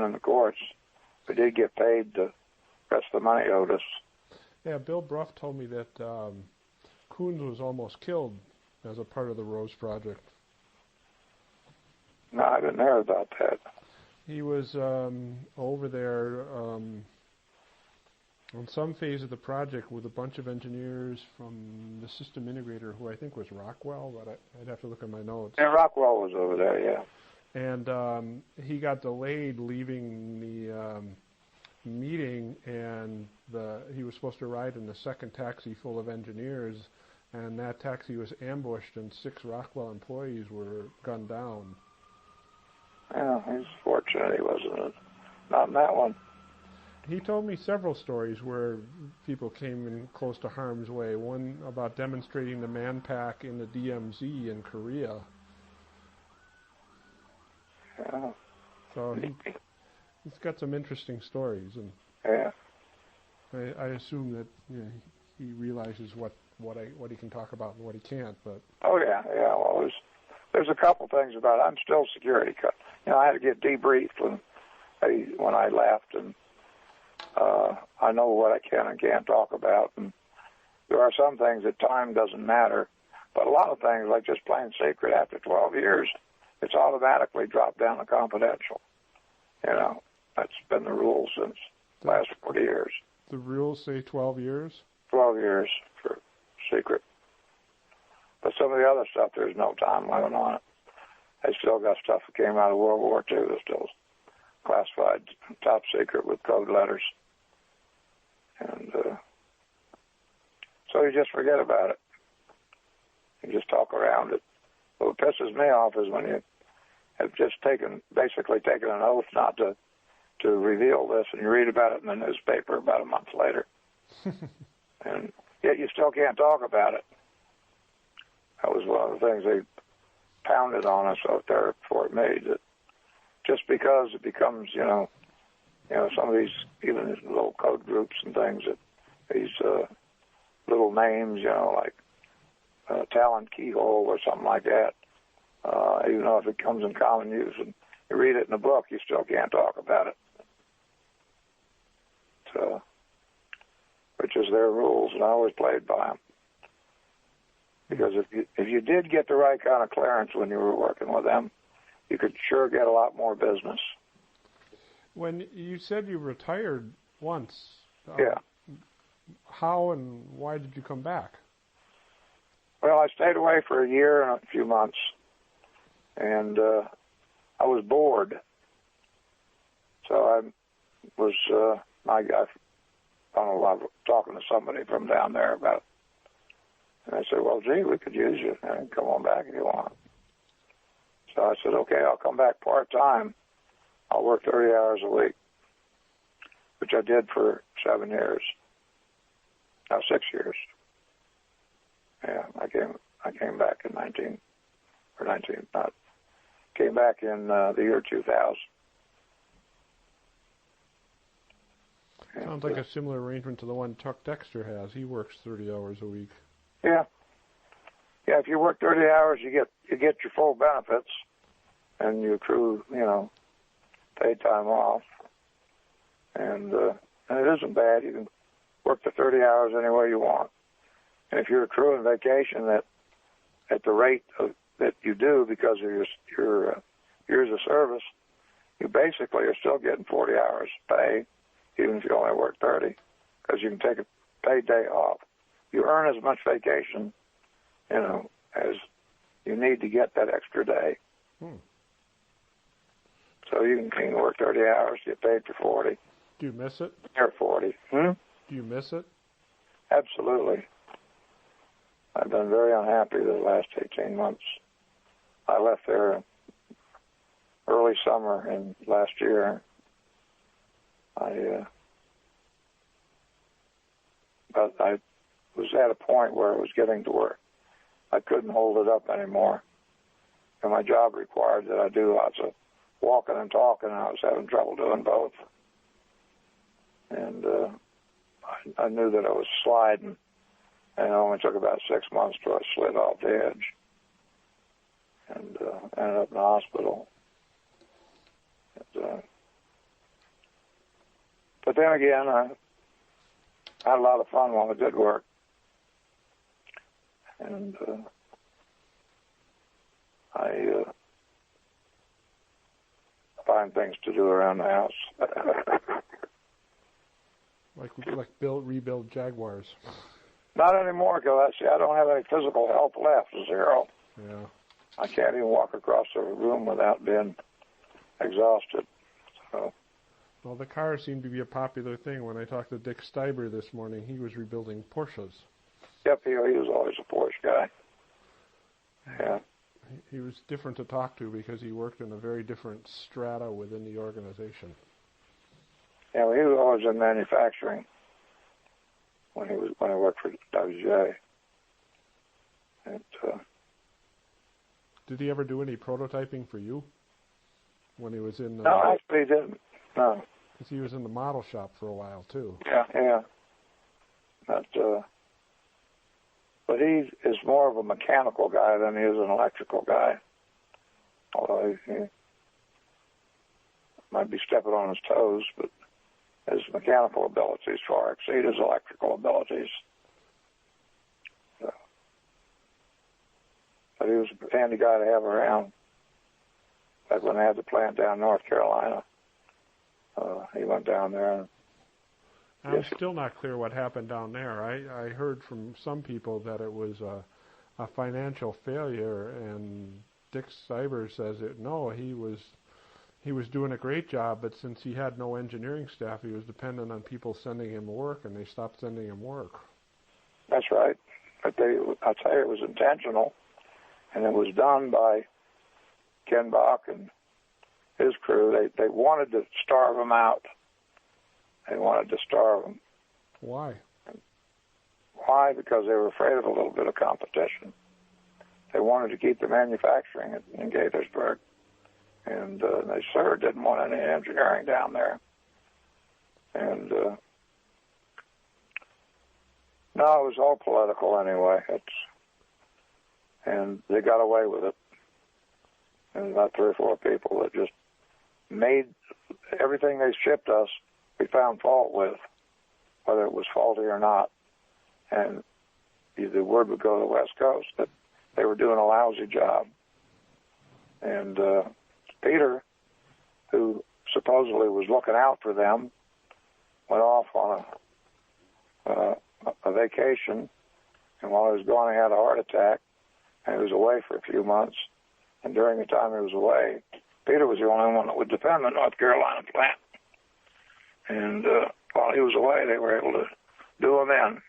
in the courts. We did get paid the rest of the money owed us. Yeah, Bill Bruff told me that Coons was almost killed as a part of the Rose Project. No, I didn't hear about that. He was over there on some phase of the project with a bunch of engineers from the system integrator, who I think was Rockwell, but I'd have to look at my notes. Yeah, Rockwell was over there, yeah. And he got delayed leaving the meeting, and he was supposed to ride in the second taxi full of engineers, and that taxi was ambushed, and 6 Rockwell employees were gunned down. Yeah, he's fortunate he wasn't not in that one. He told me several stories where people came in close to harm's way. One about demonstrating the Manpack in the DMZ in Korea. Yeah. So he's got some interesting stories, and yeah. I assume that he realizes what he can talk about and what he can't. But oh yeah. Well, there's a couple things about it. I'm still security cut. I had to get debriefed when I left, and I know what I can and can't talk about. And there are some things that time doesn't matter, but a lot of things, like just plain secret, after 12 years, it's automatically dropped down to confidential. That's been the rule since the last 40 years. The rules say 12 years? 12 years for secret. But some of the other stuff, there's no time limit on it. They still got stuff that came out of World War II that's still classified top secret with code letters. And so you just forget about it. You just talk around it. What pisses me off is when you have just basically taken an oath not to reveal this, and you read about it in the newspaper about a month later. And yet you still can't talk about it. That was one of the things they pounded on us out there at Fort Meade, that just because it becomes, some of these, even these little code groups and things, that these little names, like Talon Keyhole or something like that, even though if it comes in common use and you read it in a book, you still can't talk about it. So, which is their rules, and I always played by them. Because if you did get the right kind of clearance when you were working with them, you could sure get a lot more business. When you said you retired once, yeah. How and why did you come back? Well, I stayed away for a year and a few months, and I was bored. So I was, I don't know, I was talking to somebody from down there about it. And I said, well, gee, we could use you, and come on back if you want. So I said, okay, I'll come back part-time. I'll work 30 hours a week, which I did for 7 years. Now 6 years. Yeah, I came back in came back in the year 2000. Sounds like a similar arrangement to the one Chuck Dexter has. He works 30 hours a week. Yeah. Yeah, if you work 30 hours, you get your full benefits, and you accrue, paid time off. And it isn't bad. You can work the 30 hours any way you want. And if you're accruing vacation at the rate that you do because of your years of service, you basically are still getting 40 hours pay, even if you only work 30, because you can take a paid day off. You earn as much vacation, as you need to get that extra day. So you can work 30 hours, get paid for 40. Do you miss it? Or 40. Do you miss it? Absolutely. I've been very unhappy the last 18 months. I left there early summer in last year. But I was at a point where it was getting to where I couldn't hold it up anymore. And my job required that I do lots of walking and talking, and I was having trouble doing both. And I knew that I was sliding, and it only took about 6 months till I slid off the edge and ended up in the hospital. And, But then again, I had a lot of fun while I did work. And I find things to do around the house. like rebuild Jaguars. Not anymore, because I don't have any physical health left, zero. Yeah. I can't even walk across the room without being exhausted. So. Well, the cars seem to be a popular thing. When I talked to Dick Steiber this morning, he was rebuilding Porsches. Yep, he was always a Porsche guy. Yeah. He was different to talk to because he worked in a very different strata within the organization. Yeah, well, he was always in manufacturing when he worked for WJ. And, did he ever do any prototyping for you when he was in? No, actually, he didn't. No. Because he was in the model shop for a while too. Yeah. But he is more of a mechanical guy than he is an electrical guy. Although he might be stepping on his toes, but his mechanical abilities far exceed his electrical abilities. So. But he was a handy guy to have around. Like when they had the plant down in North Carolina, he went down there. And I'm still not clear what happened down there. I heard from some people that it was a financial failure, and Dick Steiber says he was doing a great job, but since he had no engineering staff, he was dependent on people sending him work, and they stopped sending him work. That's right. But I'll tell you, it was intentional, and it was done by Ken Bach and his crew. They wanted to starve him out. They wanted to starve him. Why? Why? Because they were afraid of a little bit of competition. They wanted to keep the manufacturing in Gaithersburg. And they sure didn't want any engineering down there. And no, it was all political anyway. And they got away with it. And about 3 or 4 people that just made everything they shipped us, we found fault with, whether it was faulty or not. And the word would go to the West Coast that they were doing a lousy job. And Peter, who supposedly was looking out for them, went off on a vacation, and while he was gone, he had a heart attack, and he was away for a few months. And during the time he was away, Peter was the only one that would defend the North Carolina plant. And while he was away, they were able to do him in.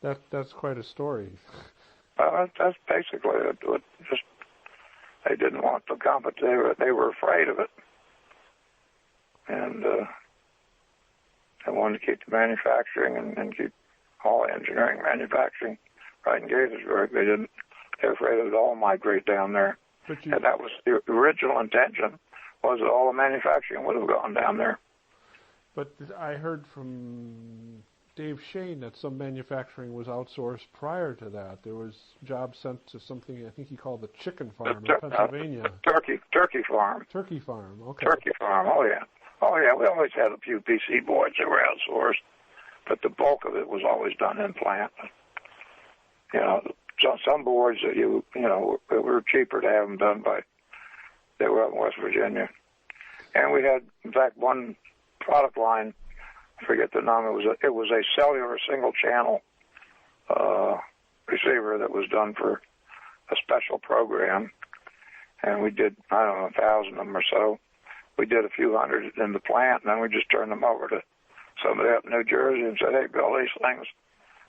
But, That's quite a story. That's basically it. Just they didn't want the competition. They were afraid of it, and they wanted to keep the manufacturing and keep all engineering manufacturing right in Gaithersburg. They were afraid it would all migrate down there, and that was the original intention. Was that all the manufacturing would have gone down there? But I heard from Dave Shane that some manufacturing was outsourced prior to that. There was jobs sent to something I think he called the chicken farm in Pennsylvania. Turkey farm. Turkey farm, okay. Turkey farm, oh yeah. We always had a few PC boards that were outsourced, but the bulk of it was always done in plant. You know, some boards that it were cheaper to have them done by. They were up in West Virginia, and we had, in fact, one product line. I forget the name. It was a cellular single channel receiver that was done for a special program, and we did 1,000 of them or so. We did a few hundred in the plant, and then we just turned them over to somebody up in New Jersey and said, "Hey, build these things.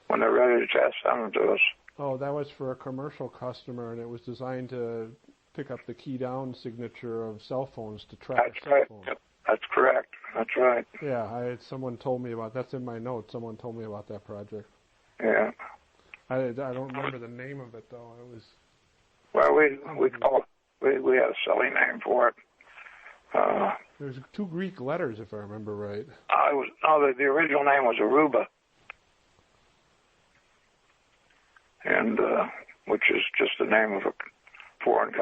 When they're ready to test, send them to us." Oh, that was for a commercial customer, and it was designed to pick up the key down signature of cell phones to track a cell phone. That's correct. That's right. Yeah, someone told me about that's in my notes. Someone told me about that project. Yeah. I don't remember the name of it though. It was. Well, we had a silly name for it. There's 2 Greek letters, if I remember right. The original name was Aruba, and which is just the name of a foreign